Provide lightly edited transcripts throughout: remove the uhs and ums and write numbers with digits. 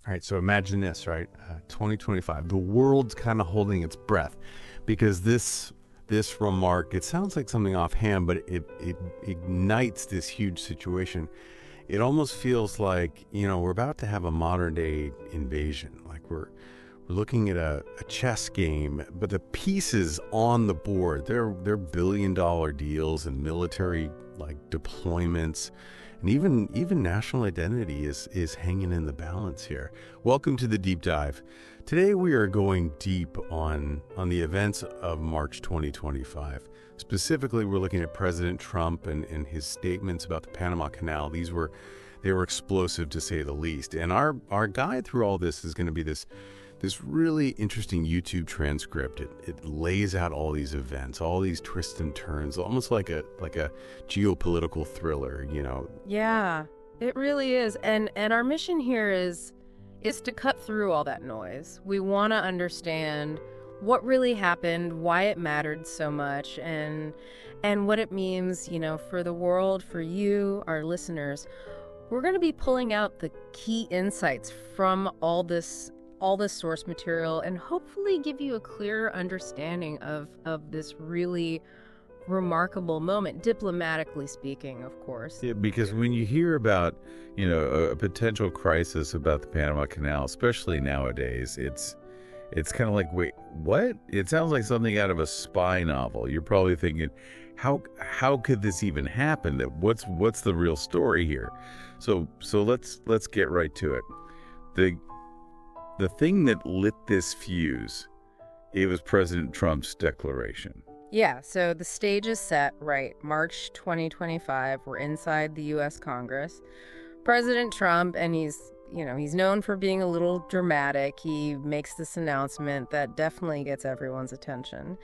All right, so imagine this, right? 2025, the world's kind of holding its breath because this remark, it sounds like something offhand, but it ignites this huge situation. It almost feels like, we're about to have a modern day invasion. Like we're looking at a chess game, but the pieces on the board, they're billion-dollar deals and military like deployments. And even national identity is hanging in the balance here. Welcome to the Deep Dive. Today we are going deep on the events of March 2025. Specifically, we're looking at President Trump and his statements about the Panama Canal. They were explosive to say the least. And our guide through all this is going to be this really interesting YouTube transcript. It lays out all these events, all these twists and turns, almost like a geopolitical thriller, Yeah, it really is. And our mission here is to cut through all that noise. We want to understand what really happened, why it mattered so much, and what it means, for the world, for you, our listeners. We're going to be pulling out the key insights from all this source material and hopefully give you a clearer understanding of this really remarkable moment, diplomatically speaking, of course. Yeah, because when you hear about, a potential crisis about the Panama Canal, especially nowadays, it's kind of like, wait, what? It sounds like something out of a spy novel. You're probably thinking, how could this even happen? What's the real story here? So let's get right to it. The thing that lit this fuse, it was President Trump's declaration. Yeah, so the stage is set, right? March 2025, we're inside the US Congress. President Trump, and he's known for being a little dramatic. He makes this announcement that definitely gets everyone's attention.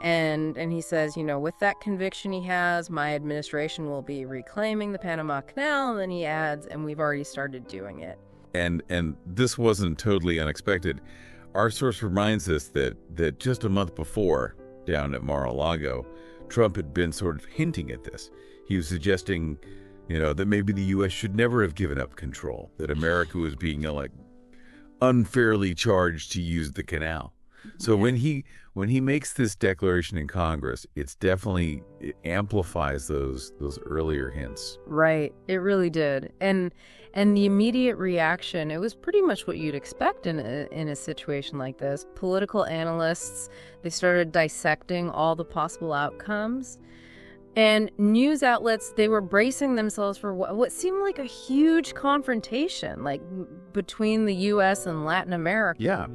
And he says, with that conviction he has, my administration will be reclaiming the Panama Canal. And then he adds, and we've already started doing it. And this wasn't totally unexpected. Our source reminds us that just a month before, down at Mar-a-Lago, Trump had been sort of hinting at this. He was suggesting, that maybe the U.S. should never have given up control, that America was being unfairly charged to use the canal. So when he makes this declaration in Congress, it amplifies those earlier hints. Right, it really did. And the immediate reaction, it was pretty much what you'd expect in a situation like this. Political analysts, they started dissecting all the possible outcomes. And news outlets, they were bracing themselves for what seemed like a huge confrontation, like between the U.S. and Latin America. Yeah.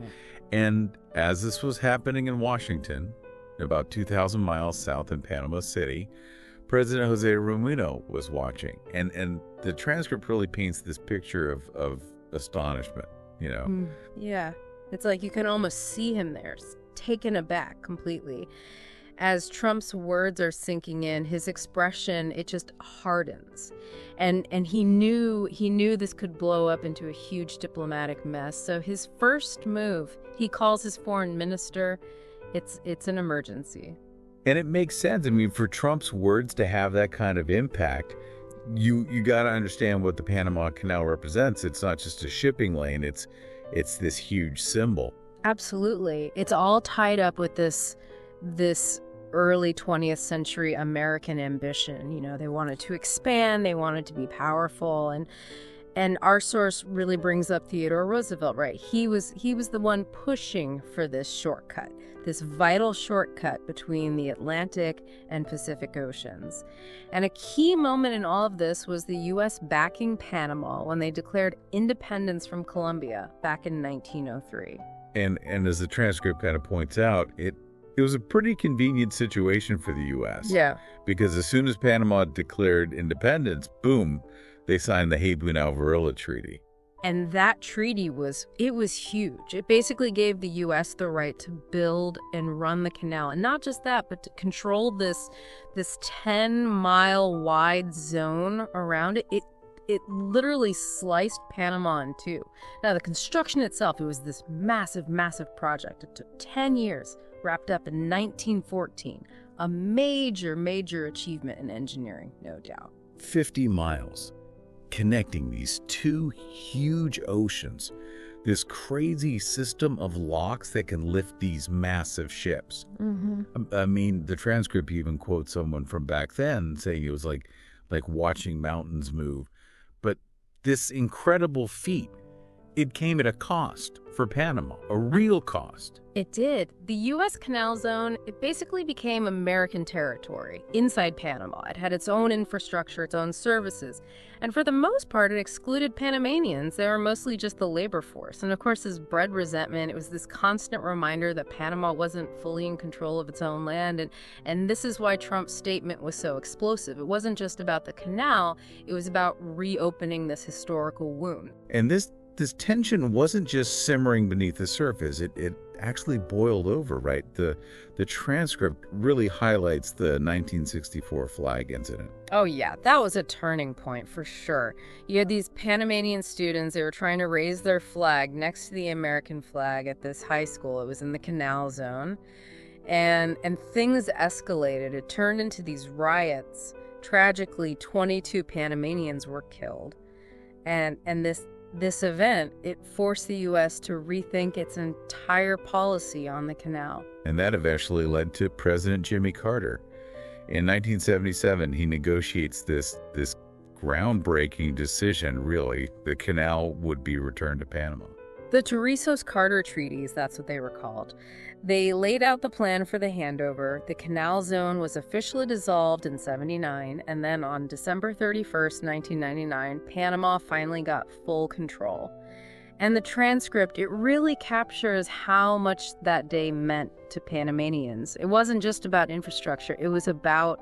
And as this was happening in Washington, about 2,000 miles south in Panama City, President José Raúl Mulino was watching. And the transcript really paints this picture of astonishment, Yeah. It's like you can almost see him there, taken aback completely. As Trump's words are sinking in, his expression, it just hardens. And he knew this could blow up into a huge diplomatic mess. So his first move, he calls his foreign minister. It's an emergency. And it makes sense. I mean, for Trump's words to have that kind of impact, you got to understand what the Panama Canal represents. It's not just a shipping lane. It's this huge symbol. Absolutely. It's all tied up with this early 20th century American ambition. They wanted to expand, they wanted to be powerful, and our source really brings up Theodore Roosevelt, right? He was the one pushing for this shortcut, this vital shortcut between the Atlantic and Pacific Oceans. And a key moment in all of this was the U.S. backing Panama when they declared independence from Colombia back in 1903. And as the transcript kind of points out, it was a pretty convenient situation for the U.S. Yeah. Because as soon as Panama declared independence, boom, they signed the Hayden-Alvarilla Treaty. And that treaty was huge. It basically gave the U.S. the right to build and run the canal. And not just that, but to control this 10-mile wide zone around it. It literally sliced Panama in two. Now, the construction itself, it was this massive, massive project. It took 10 years. Wrapped up in 1914, a major, major achievement in engineering, no doubt. 50 miles. connecting these two huge oceans, this crazy system of locks that can lift these massive ships. I mean, the transcript even quotes someone from back then saying it was like watching mountains move. But this incredible feat, it came at a cost for Panama, a real cost. It did. The U.S. Canal Zone, it basically became American territory inside Panama. It had its own infrastructure, its own services. And for the most part, it excluded Panamanians. They were mostly just the labor force. And of course, this bred resentment. It was this constant reminder that Panama wasn't fully in control of its own land. And this is why Trump's statement was so explosive. It wasn't just about the canal. It was about reopening this historical wound. And this tension wasn't just simmering beneath the surface. It actually boiled over, right? The transcript really highlights the 1964 flag incident. Oh yeah, that was a turning point for sure. You had these Panamanian students, they were trying to raise their flag next to the American flag at this high school. It was in the Canal Zone. And things escalated. It turned into these riots. Tragically, 22 Panamanians were killed. And this event, it forced the U.S. to rethink its entire policy on the canal. And that eventually led to President Jimmy Carter. In 1977, he negotiates this groundbreaking decision, really. The canal would be returned to Panama. The Torrijos-Carter treaties, that's what they were called. They laid out the plan for the handover. The canal zone was officially dissolved in 79, and then on December 31st, 1999, Panama finally got full control. And the transcript, it really captures how much that day meant to Panamanians. It wasn't just about infrastructure, it was about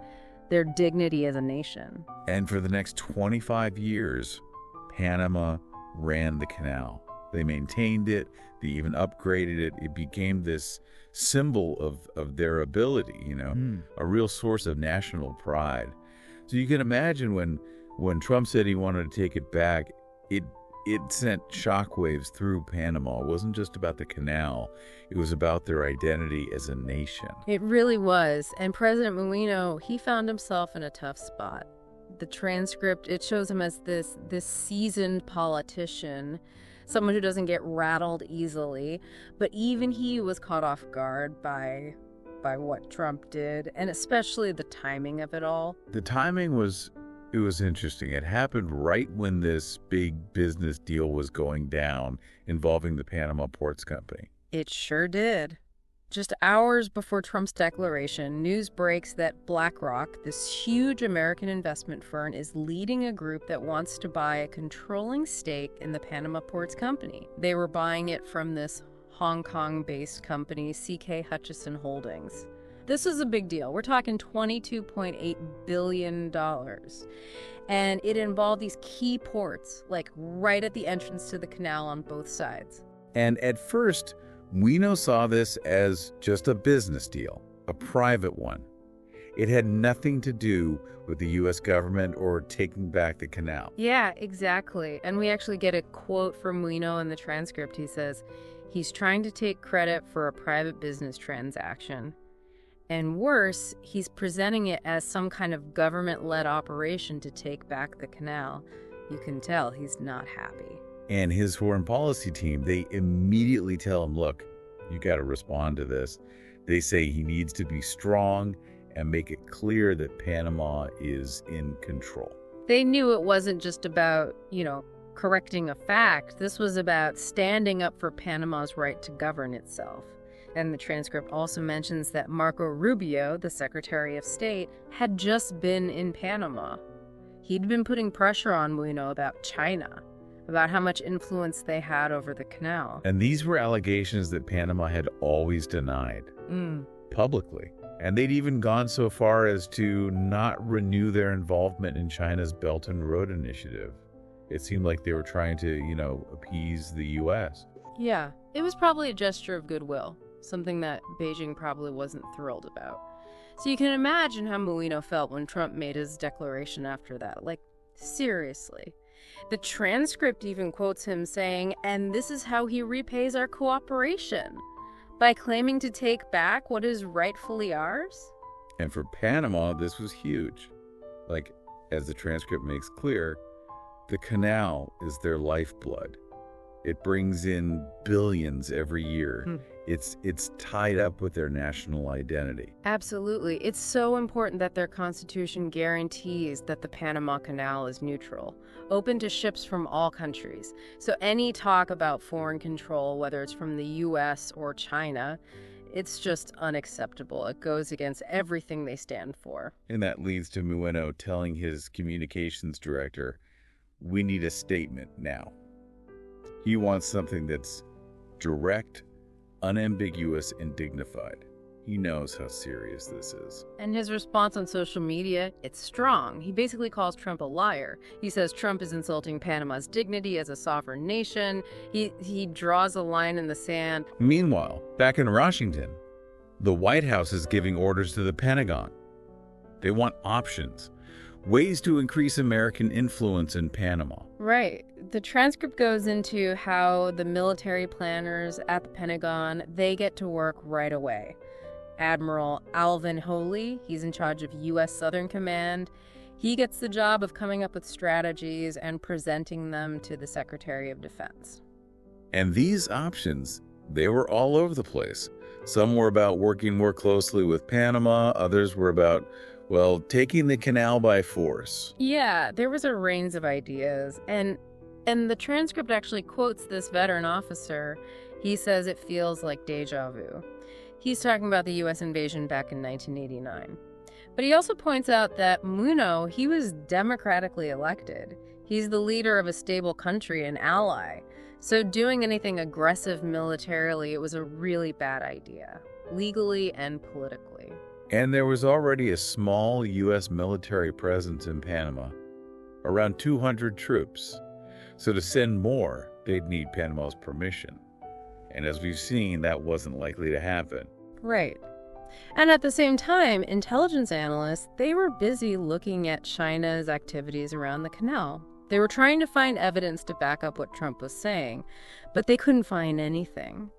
their dignity as a nation. And for the next 25 years, Panama ran the canal. They maintained it, they even upgraded it. It became this symbol of their ability, a real source of national pride. So you can imagine when Trump said he wanted to take it back, it sent shockwaves through Panama. It wasn't just about the canal. It was about their identity as a nation. It really was. And President Mulino, he found himself in a tough spot. The transcript, it shows him as this seasoned politician, someone who doesn't get rattled easily. But even he was caught off guard by what Trump did, and especially the timing of it all. The timing was interesting. It happened right when this big business deal was going down involving the Panama Ports Company. It sure did. Just hours before Trump's declaration, news breaks that BlackRock, this huge American investment firm, is leading a group that wants to buy a controlling stake in the Panama Ports Company. They were buying it from this Hong Kong-based company, CK Hutchison Holdings. This was a big deal. We're talking $22.8 billion. And it involved these key ports, like right at the entrance to the canal on both sides. And at first, Mulino saw this as just a business deal, a private one. It had nothing to do with the U.S. government or taking back the canal. Yeah, exactly. And we actually get a quote from Mulino in the transcript. He says, he's trying to take credit for a private business transaction. And worse, he's presenting it as some kind of government-led operation to take back the canal. You can tell he's not happy. And his foreign policy team, they immediately tell him, look, you got to respond to this. They say he needs to be strong and make it clear that Panama is in control. They knew it wasn't just about, correcting a fact. This was about standing up for Panama's right to govern itself. And the transcript also mentions that Marco Rubio, the Secretary of State, had just been in Panama. He'd been putting pressure on Mulino about China, about how much influence they had over the canal. And these were allegations that Panama had always denied publicly. And they'd even gone so far as to not renew their involvement in China's Belt and Road Initiative. It seemed like they were trying to, appease the U.S. Yeah, it was probably a gesture of goodwill, something that Beijing probably wasn't thrilled about. So you can imagine how Mulino felt when Trump made his declaration after that. Like, seriously. The transcript even quotes him saying, and this is how he repays our cooperation, by claiming to take back what is rightfully ours. And for Panama, this was huge. Like, as the transcript makes clear, The canal is their lifeblood. It brings in billions every year. It's tied up with their national identity. Absolutely. It's so important that their constitution guarantees that the Panama Canal is neutral, open to ships from all countries. So any talk about foreign control, whether it's from the US or China, it's just unacceptable. It goes against everything they stand for. And that leads to Mulino telling his communications director, we need a statement now. He wants something that's direct, unambiguous, and dignified. He knows how serious this is. And his response on social media, it's strong. He basically calls Trump a liar. He says Trump is insulting Panama's dignity as a sovereign nation. He draws a line in the sand. Meanwhile, back in Washington, the White House is giving orders to the Pentagon. They want options, ways to increase American influence in Panama. Right. The transcript goes into how the military planners at the Pentagon, they get to work right away. Admiral Alvin Holy, he's in charge of U.S. Southern Command. He gets the job of coming up with strategies and presenting them to the Secretary of Defense. And these options, they were all over the place. Some were about working more closely with Panama. Others were about, well, taking the canal by force. Yeah, there was a range of ideas. And the transcript actually quotes this veteran officer. He says it feels like deja vu. He's talking about the U.S. invasion back in 1989. But he also points out that Mulino, he was democratically elected. He's the leader of a stable country, an ally. So doing anything aggressive militarily, it was a really bad idea, legally and politically. And there was already a small U.S. military presence in Panama, around 200 troops. So to send more, they'd need Panama's permission. And as we've seen, that wasn't likely to happen. Right. And at the same time, intelligence analysts, they were busy looking at China's activities around the canal. They were trying to find evidence to back up what Trump was saying, but they couldn't find anything.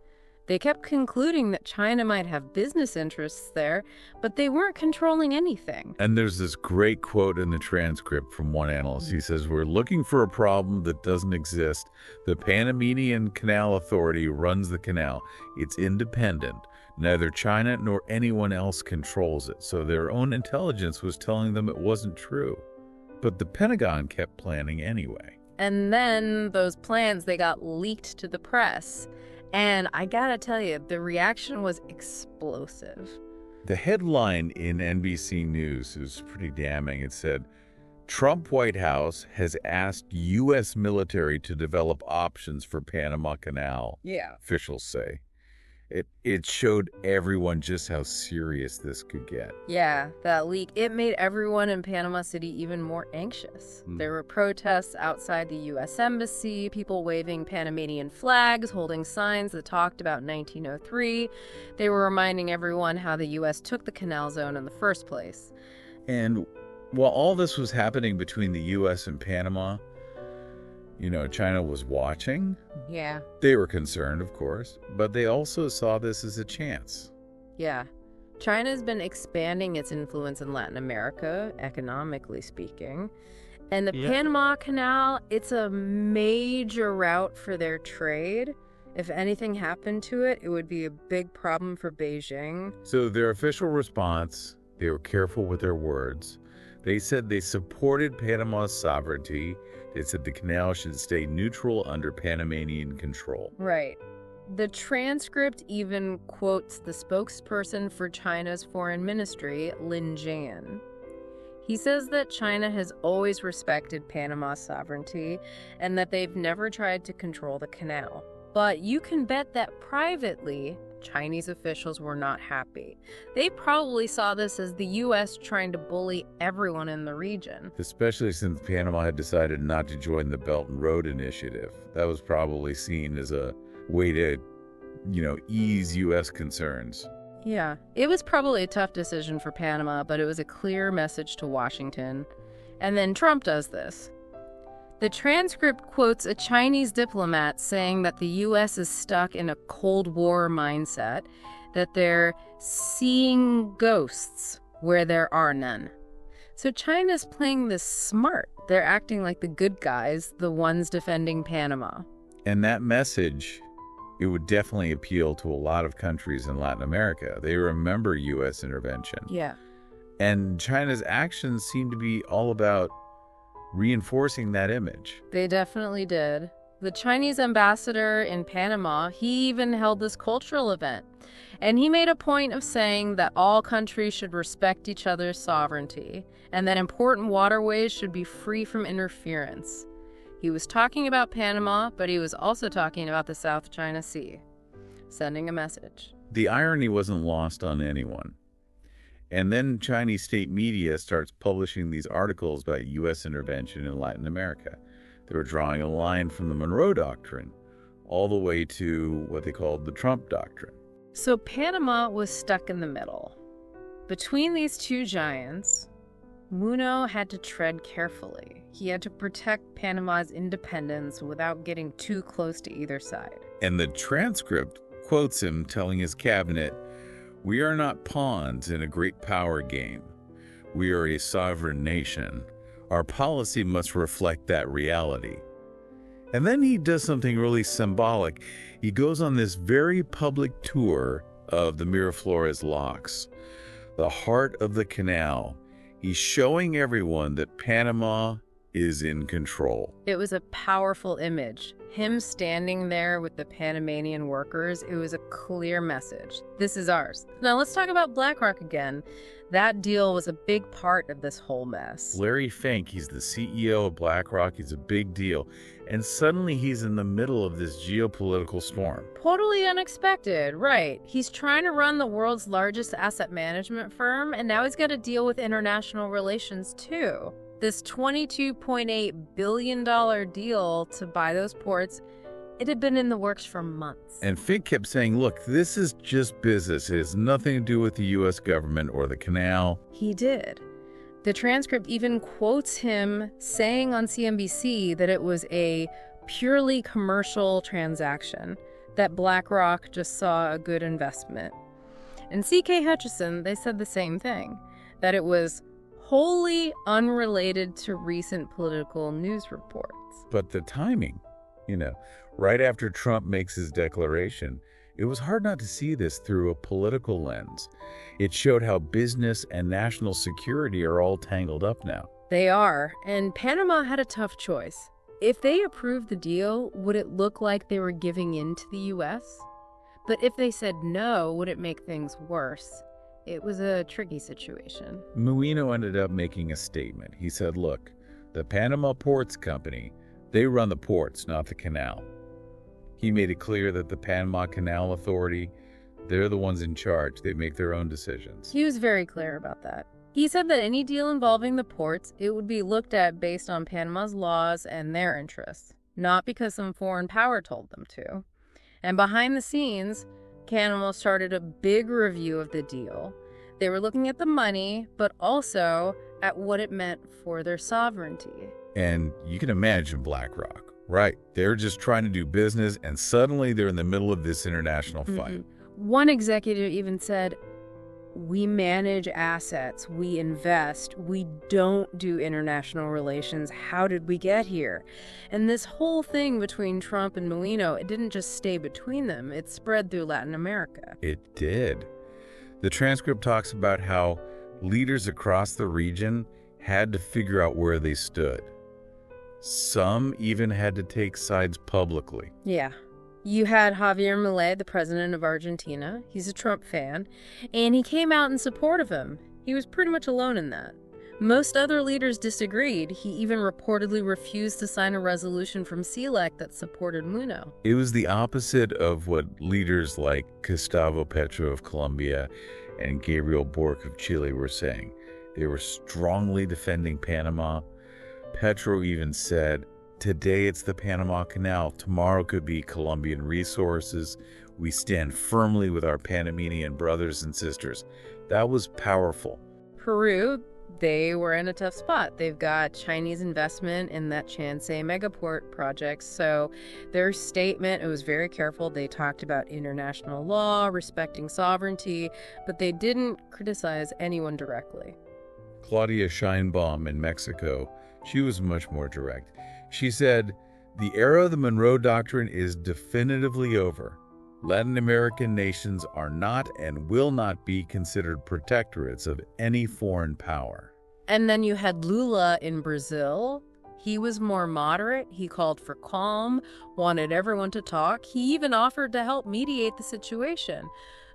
They kept concluding that China might have business interests there, but they weren't controlling anything. And there's this great quote in the transcript from one analyst. He says, we're looking for a problem that doesn't exist. The Panamanian Canal Authority runs the canal. It's independent. Neither China nor anyone else controls it. So their own intelligence was telling them it wasn't true. But the Pentagon kept planning anyway. And then those plans, they got leaked to the press. And I gotta tell you, the reaction was explosive. The headline in NBC News is pretty damning. It said, Trump White House has asked U.S. military to develop options for Panama Canal, officials say. It showed everyone just how serious this could get. Yeah, that leak, it made everyone in Panama City even more anxious. There were protests outside the U.S. Embassy, people waving Panamanian flags, holding signs that talked about 1903. They were reminding everyone how the U.S. took the canal zone in the first place. And while all this was happening between the U.S. and Panama, China was watching. Yeah. They were concerned, of course, but they also saw this as a chance. Yeah. China's been expanding its influence in Latin America, economically speaking. And the Panama Canal, it's a major route for their trade. If anything happened to it, it would be a big problem for Beijing. So their official response, they were careful with their words. They said they supported Panama's sovereignty. They said the canal should stay neutral under Panamanian control. Right. The transcript even quotes the spokesperson for China's foreign ministry, Lin Jian. He says that China has always respected Panama's sovereignty and that they've never tried to control the canal. But you can bet that privately, Chinese officials were not happy. They probably saw this as the U.S. trying to bully everyone in the region. Especially since Panama had decided not to join the Belt and Road Initiative. That was probably seen as a way to, ease U.S. concerns. Yeah, it was probably a tough decision for Panama, but it was a clear message to Washington. And then Trump does this. The transcript quotes a Chinese diplomat saying that the U.S. is stuck in a Cold War mindset, that they're seeing ghosts where there are none. So China's playing this smart. They're acting like the good guys, the ones defending Panama. And that message, it would definitely appeal to a lot of countries in Latin America. They remember U.S. intervention. Yeah. And China's actions seem to be all about reinforcing that image. They definitely did. The Chinese ambassador in Panama, he even held this cultural event. And he made a point of saying that all countries should respect each other's sovereignty and that important waterways should be free from interference. He was talking about Panama, but he was also talking about the South China Sea, sending a message. The irony wasn't lost on anyone. And then Chinese state media starts publishing these articles about U.S. intervention in Latin America. They were drawing a line from the Monroe Doctrine all the way to what they called the Trump Doctrine. So Panama was stuck in the middle. Between these two giants, Mulino had to tread carefully. He had to protect Panama's independence without getting too close to either side. And the transcript quotes him telling his cabinet, "We are not pawns in a great power game. We are a sovereign nation. Our policy must reflect that reality." And then he does something really symbolic. He goes on this very public tour of the Miraflores locks, the heart of the canal. He's showing everyone that Panama is in control. It was a powerful image. Him standing there with the Panamanian workers, it was a clear message. This is ours. Now let's talk about BlackRock again. That deal was a big part of this whole mess. Larry Fink, he's the CEO of BlackRock. He's a big deal. And suddenly he's in the middle of this geopolitical storm. Totally unexpected, right. He's trying to run the world's largest asset management firm, and now he's got to deal with international relations too. This $22.8 billion deal to buy those ports, it had been in the works for months. And Fink kept saying, look, this is just business. It has nothing to do with the U.S. government or the canal. He did. The transcript even quotes him saying on CNBC that it was a purely commercial transaction, that BlackRock just saw a good investment. And C.K. Hutchison, they said the same thing, that it was wholly unrelated to recent political news reports. But the timing, right after Trump makes his declaration, it was hard not to see this through a political lens. It showed how business and national security are all tangled up now. They are, and Panama had a tough choice. If they approved the deal, would it look like they were giving in to the U.S.? But if they said no, would it make things worse? It was a tricky situation. Mulino ended up making a statement. He said, look, the Panama Ports Company, they run the ports, not the canal. He made it clear that the Panama Canal Authority, they're the ones in charge. They make their own decisions. He was very clear about that. He said that any deal involving the ports, it would be looked at based on Panama's laws and their interests, not because some foreign power told them to. And behind the scenes, Panama started a big review of the deal. They were looking at the money, but also at what it meant for their sovereignty. And you can imagine BlackRock. Right. They're just trying to do business, and suddenly they're in the middle of this international fight. One executive even said, "We manage assets, we invest, we don't do international relations. How did we get here?" And this whole thing between Trump and Mulino, it didn't just stay between them. It spread through Latin America. It did. The transcript talks about how leaders across the region had to figure out where they stood. Some even had to take sides publicly. Yeah. You had Javier Milei, the president of Argentina. He's a Trump fan, and he came out in support of him. He was pretty much alone in that. Most other leaders disagreed. He even reportedly refused to sign a resolution from CELAC that supported Mulino. It was the opposite of what leaders like Gustavo Petro of Colombia and Gabriel Boric of Chile were saying. They were strongly defending Panama. Petro even said, today it's the Panama Canal, tomorrow could be Colombian resources. We stand firmly with our Panamanian brothers and sisters. That was powerful. Peru, they were in a tough spot. They've got Chinese investment in that Chancay megaport project. So their statement, it was very careful. They talked about international law, respecting sovereignty, but they didn't criticize anyone directly. Claudia Scheinbaum in Mexico, she was much more direct. She said, "The era of the Monroe Doctrine is definitively over. Latin American nations are not and will not be considered protectorates of any foreign power." And then you had Lula in Brazil. He was more moderate. He called for calm, wanted everyone to talk. He even offered to help mediate the situation.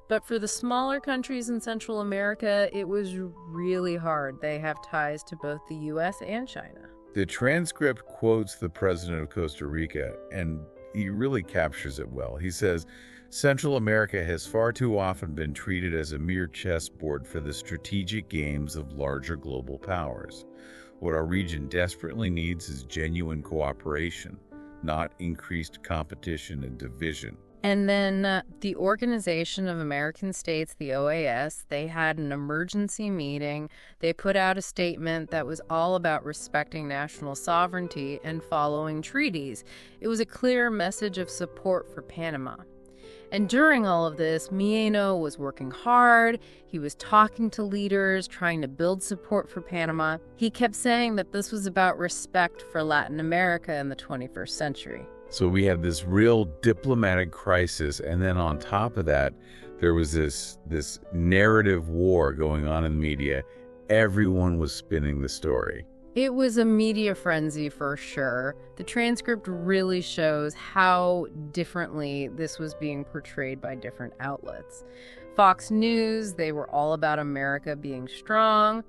But for the smaller countries in Central America, it was really hard. They have ties to both the US and China. The transcript quotes the president of Costa Rica, and he really captures it well. He says, "Central America has far too often been treated as a mere chessboard for the strategic games of larger global powers. What our region desperately needs is genuine cooperation, not increased competition and division." And then the Organization of American States, the OAS, they had an emergency meeting. They put out a statement that was all about respecting national sovereignty and following treaties. It was a clear message of support for Panama. And during all of this, Mulino was working hard. He was talking to leaders, trying to build support for Panama. He kept saying that this was about respect for Latin America in the 21st century. So we had this real diplomatic crisis, and then on top of that, there was this narrative war going on in the media. Everyone was spinning the story. It was a media frenzy for sure. The transcript really shows how differently this was being portrayed by different outlets. Fox News, they were all about America being strong.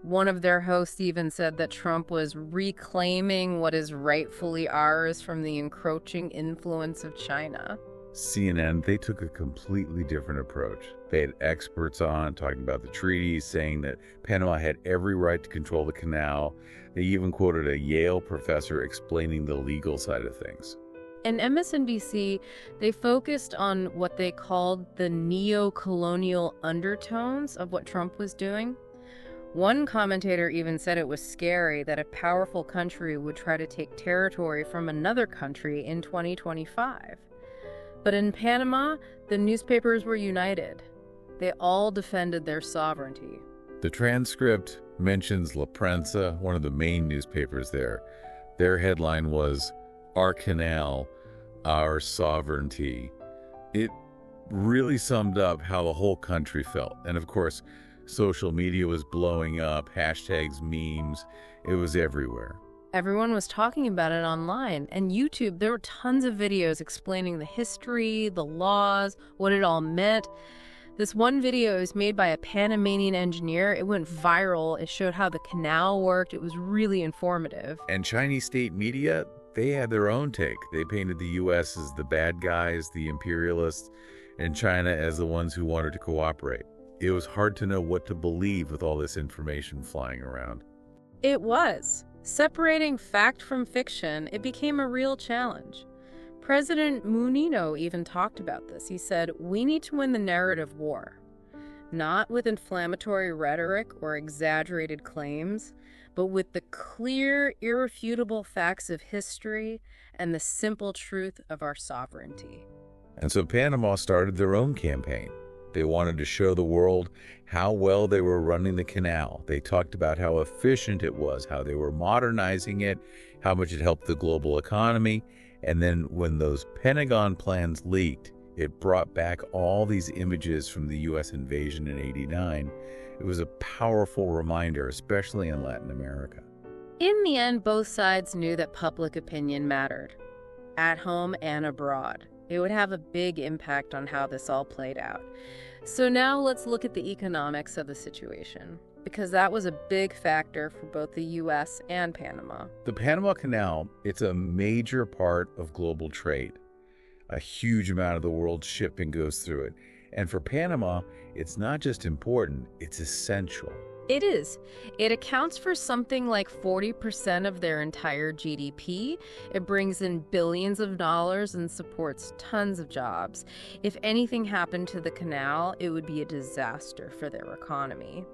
One of their hosts even said that Trump was reclaiming what is rightfully ours from the encroaching influence of China. CNN, they took a completely different approach. They had experts on talking about the treaties, saying that Panama had every right to control the canal. They even quoted a Yale professor explaining the legal side of things. And MSNBC, they focused on what they called the neo-colonial undertones of what Trump was doing. One commentator even said it was scary that a powerful country would try to take territory from another country in 2025. But in Panama, the newspapers were united. They all defended their sovereignty. The transcript mentions La Prensa, one of the main newspapers there. Their headline was, "Our Canal, Our Sovereignty." It really summed up how the whole country felt. And of course, social media was blowing up, hashtags, memes, it was everywhere. Everyone was talking about it online. And YouTube, there were tons of videos explaining the history, the laws, what it all meant. This one video is made by a Panamanian engineer. It went viral. It showed how the canal worked. It was really informative. And Chinese state media, they had their own take. They painted the U.S. as the bad guys, the imperialists, and China as the ones who wanted to cooperate. It was hard to know what to believe with all this information flying around. It was. Separating fact from fiction, it became a real challenge. President Mulino even talked about this. He said, "We need to win the narrative war, not with inflammatory rhetoric or exaggerated claims, but with the clear, irrefutable facts of history and the simple truth of our sovereignty." And so Panama started their own campaign. They wanted to show the world how well they were running the canal. They talked about how efficient it was, how they were modernizing it, how much it helped the global economy. And then when those Pentagon plans leaked, it brought back all these images from the U.S. invasion in '89. It was a powerful reminder, especially in Latin America. In the end, both sides knew that public opinion mattered, at home and abroad. It would have a big impact on how this all played out. So now let's look at the economics of the situation, because that was a big factor for both the U.S. and Panama. The Panama Canal, it's a major part of global trade. A huge amount of the world's shipping goes through it. And for Panama, it's not just important, it's essential. It is. It accounts for something like 40% of their entire GDP. It brings in billions of dollars and supports tons of jobs. If anything happened to the canal, it would be a disaster for their economy.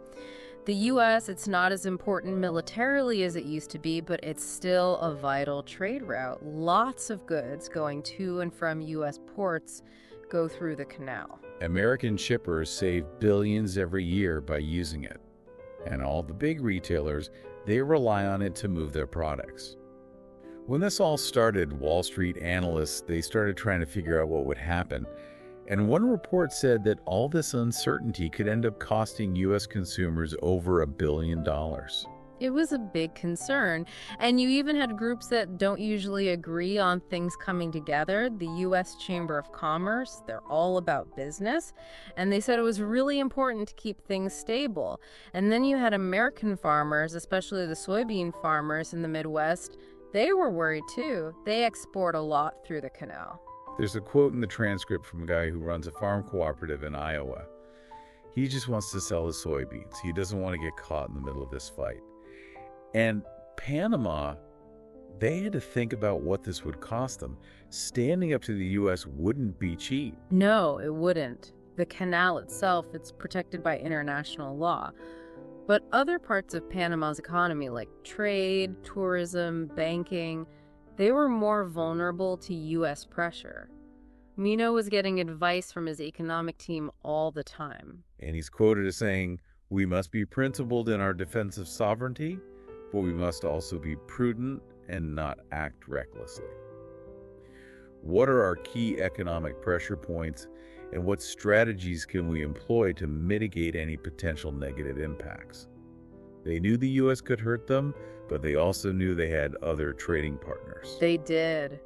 The U.S., it's not as important militarily as it used to be, but it's still a vital trade route. Lots of goods going to and from U.S. ports go through the canal. American shippers save billions every year by using it. And all the big retailers, they rely on it to move their products. When this all started, Wall Street analysts, they started trying to figure out what would happen. And one report said that all this uncertainty could end up costing U.S. consumers over $1 billion. It was a big concern. And you even had groups that don't usually agree on things coming together. The U.S. Chamber of Commerce, they're all about business. And they said it was really important to keep things stable. And then you had American farmers, especially the soybean farmers in the Midwest. They were worried too. They export a lot through the canal. There's a quote in the transcript from a guy who runs a farm cooperative in Iowa. He just wants to sell his soybeans. He doesn't want to get caught in the middle of this fight. And Panama, they had to think about what this would cost them. Standing up to the U.S. wouldn't be cheap. No, it wouldn't. The canal itself, it's protected by international law. But other parts of Panama's economy, like trade, tourism, banking, they were more vulnerable to U.S. pressure. Mulino was getting advice from his economic team all the time. And he's quoted as saying, "We must be principled in our defense of sovereignty, but we must also be prudent and not act recklessly." What are our key economic pressure points, and what strategies can we employ to mitigate any potential negative impacts? They knew the U.S. could hurt them, but they also knew they had other trading partners. They did.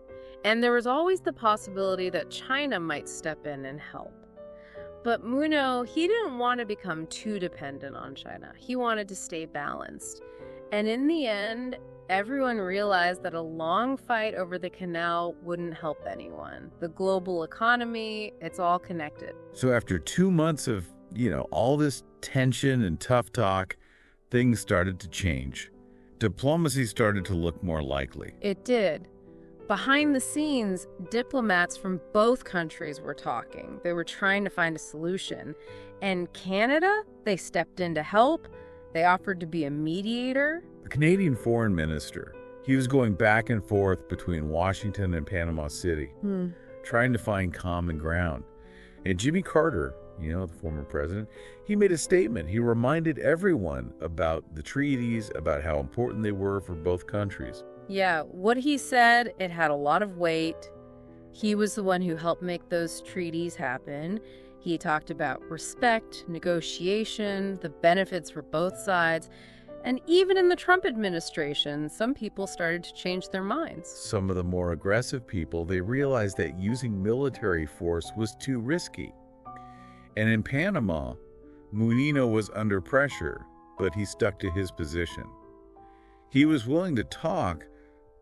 And there was always the possibility that China might step in and help. But Mulino, he didn't want to become too dependent on China. He wanted to stay balanced. And in the end, everyone realized that a long fight over the canal wouldn't help anyone. The global economy, it's all connected. So after 2 months of, all this tension and tough talk, things started to change. Diplomacy started to look more likely. It did. Behind the scenes, diplomats from both countries were talking. They were trying to find a solution. And Canada, they stepped in to help. They offered to be a mediator. The Canadian foreign minister, he was going back and forth between Washington and Panama City, trying to find common ground. And Jimmy Carter, the former president, he made a statement. He reminded everyone about the treaties, about how important they were for both countries. Yeah, what he said, it had a lot of weight. He was the one who helped make those treaties happen. He talked about respect, negotiation, the benefits for both sides. And even in the Trump administration, some people started to change their minds. Some of the more aggressive people, they realized that using military force was too risky. And in Panama, Mulino was under pressure, but he stuck to his position. He was willing to talk,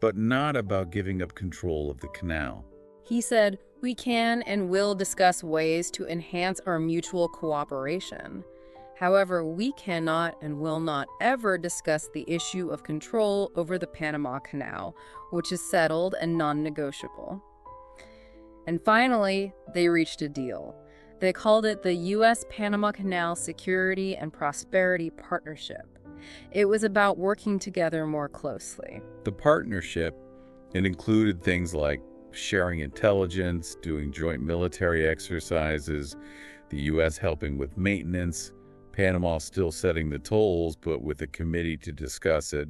but not about giving up control of the canal. He said, "We can and will discuss ways to enhance our mutual cooperation. However, we cannot and will not ever discuss the issue of control over the Panama Canal, which is settled and non-negotiable." And finally, they reached a deal. They called it the US Panama Canal Security and Prosperity Partnership. It was about working together more closely. The partnership, it included things like sharing intelligence, doing joint military exercises, the U.S. helping with maintenance, Panama still setting the tolls, but with a committee to discuss it,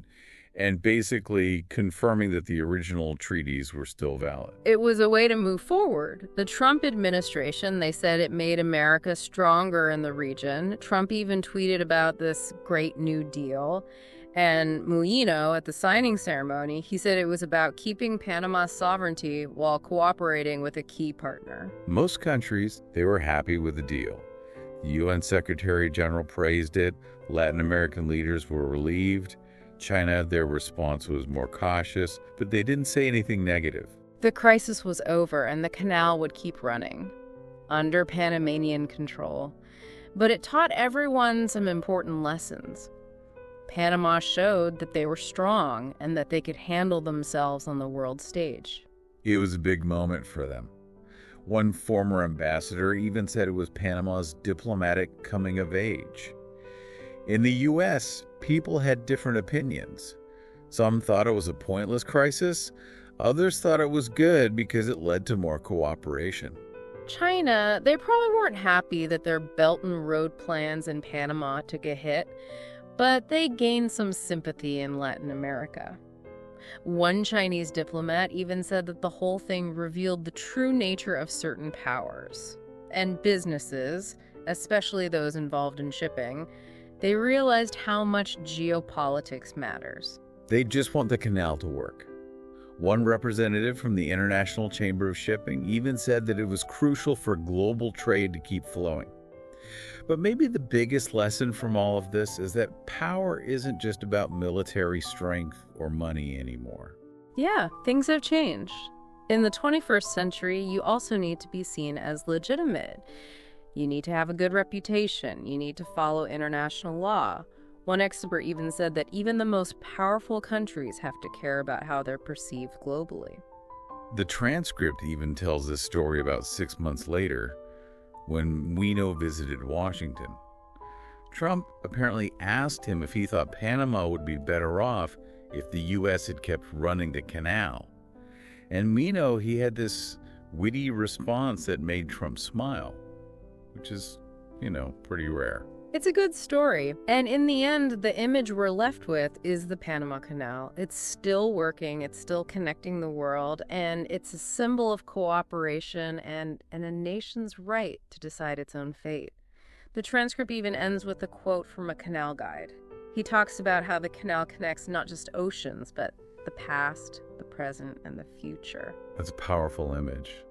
and basically confirming that the original treaties were still valid. It was a way to move forward. The Trump administration, they said it made America stronger in the region. Trump even tweeted about this great new deal. And Mulino, at the signing ceremony, he said it was about keeping Panama's sovereignty while cooperating with a key partner. Most countries, they were happy with the deal. The UN Secretary General praised it. Latin American leaders were relieved. China, their response was more cautious, but they didn't say anything negative. The crisis was over and the canal would keep running, under Panamanian control. But it taught everyone some important lessons. Panama showed that they were strong and that they could handle themselves on the world stage. It was a big moment for them. One former ambassador even said it was Panama's diplomatic coming of age. In the U.S., people had different opinions. Some thought it was a pointless crisis. Others thought it was good because it led to more cooperation. China, they probably weren't happy that their Belt and Road plans in Panama took a hit. But they gained some sympathy in Latin America. One Chinese diplomat even said that the whole thing revealed the true nature of certain powers. And businesses, especially those involved in shipping, they realized how much geopolitics matters. They just want the canal to work. One representative from the International Chamber of Shipping even said that it was crucial for global trade to keep flowing. But maybe the biggest lesson from all of this is that power isn't just about military strength or money anymore. Yeah, things have changed. In the 21st century, you also need to be seen as legitimate. You need to have a good reputation. You need to follow international law. One expert even said that even the most powerful countries have to care about how they're perceived globally. The transcript even tells this story about 6 months later, when Mulino visited Washington. Trump apparently asked him if he thought Panama would be better off if the U.S. had kept running the canal. And Mulino, he had this witty response that made Trump smile, which is, pretty rare. It's a good story. And in the end, the image we're left with is the Panama Canal. It's still working, it's still connecting the world, and it's a symbol of cooperation and a nation's right to decide its own fate. The transcript even ends with a quote from a canal guide. He talks about how the canal connects not just oceans, but the past, the present, and the future. That's a powerful image.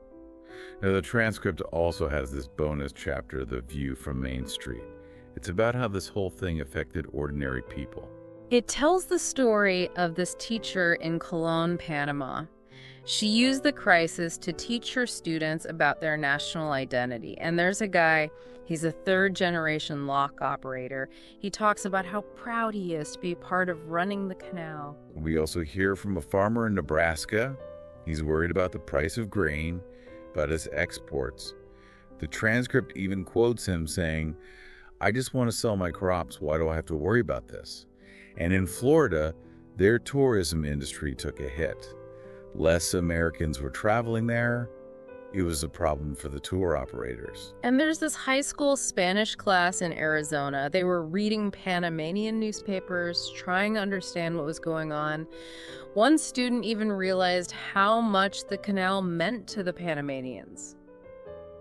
Now, the transcript also has this bonus chapter, The View from Main Street. It's about how this whole thing affected ordinary people. It tells the story of this teacher in Colón, Panama. She used the crisis to teach her students about their national identity. And there's a guy, he's a third-generation lock operator. He talks about how proud he is to be part of running the canal. We also hear from a farmer in Nebraska. He's worried about the price of grain, about his exports. The transcript even quotes him saying, "I just want to sell my crops. Why do I have to worry about this?" And in Florida, their tourism industry took a hit. Less Americans were traveling there. It was a problem for the tour operators. And there's this high school Spanish class in Arizona. They were reading Panamanian newspapers, trying to understand what was going on. One student even realized how much the canal meant to the Panamanians.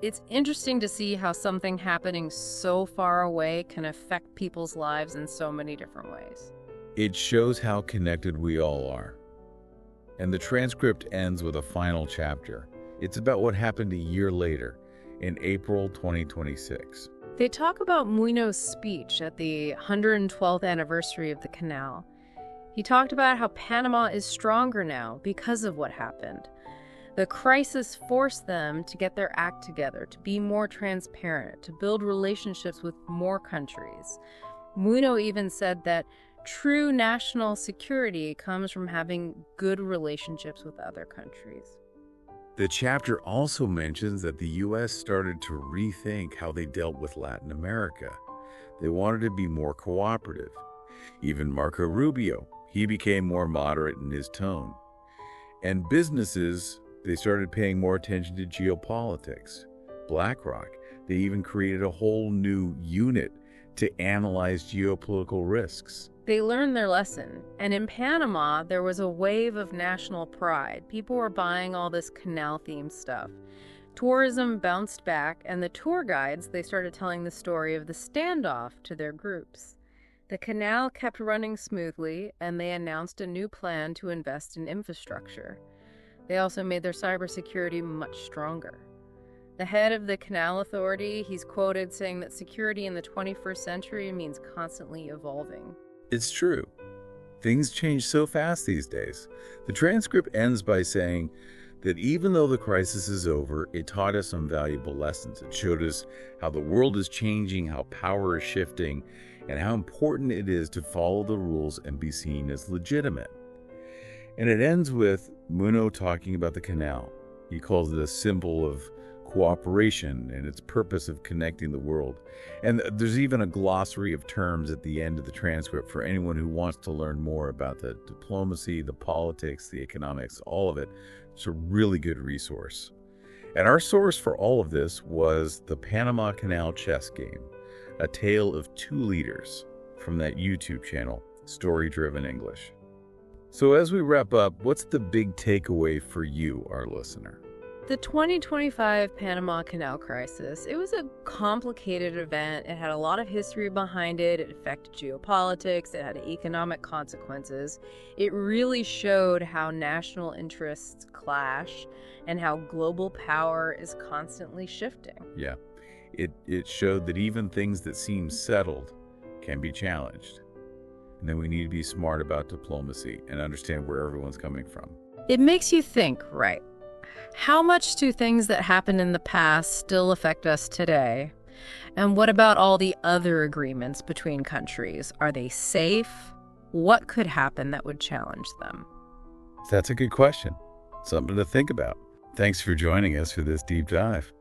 It's interesting to see how something happening so far away can affect people's lives in so many different ways. It shows how connected we all are. And the transcript ends with a final chapter. It's about what happened a year later, in April 2026. They talk about Mulino's speech at the 112th anniversary of the canal. He talked about how Panama is stronger now because of what happened. The crisis forced them to get their act together, to be more transparent, to build relationships with more countries. Mulino even said that true national security comes from having good relationships with other countries. The chapter also mentions that the U.S. started to rethink how they dealt with Latin America. They wanted to be more cooperative. Even Marco Rubio, he became more moderate in his tone. And businesses, they started paying more attention to geopolitics. BlackRock, they even created a whole new unit to analyze geopolitical risks. They learned their lesson, and in Panama, there was a wave of national pride. People were buying all this canal-themed stuff. Tourism bounced back, and the tour guides, they started telling the story of the standoff to their groups. The canal kept running smoothly, and they announced a new plan to invest in infrastructure. They also made their cybersecurity much stronger. The head of the Canal Authority, he's quoted saying that security in the 21st century means constantly evolving. It's true. Things change so fast these days. The transcript ends by saying that even though the crisis is over, it taught us some valuable lessons. It showed us how the world is changing, how power is shifting, and how important it is to follow the rules and be seen as legitimate. And it ends with Mulino talking about the canal. He calls it a symbol of cooperation and its purpose of connecting the world. And there's even a glossary of terms at the end of the transcript for anyone who wants to learn more about the diplomacy, the politics, the economics, all of it. It's a really good resource. And our source for all of this was the Panama Canal chess game, a tale of two leaders from that YouTube channel, Story Driven English. So as we wrap up, what's the big takeaway for you, our listener? The 2025 Panama Canal crisis, it was a complicated event. It had a lot of history behind it. It affected geopolitics. It had economic consequences. It really showed how national interests clash and how global power is constantly shifting. Yeah, it showed that even things that seem settled can be challenged. And then we need to be smart about diplomacy and understand where everyone's coming from. It makes you think, right? How much do things that happened in the past still affect us today? And what about all the other agreements between countries? Are they safe? What could happen that would challenge them? That's a good question. Something to think about. Thanks for joining us for this deep dive.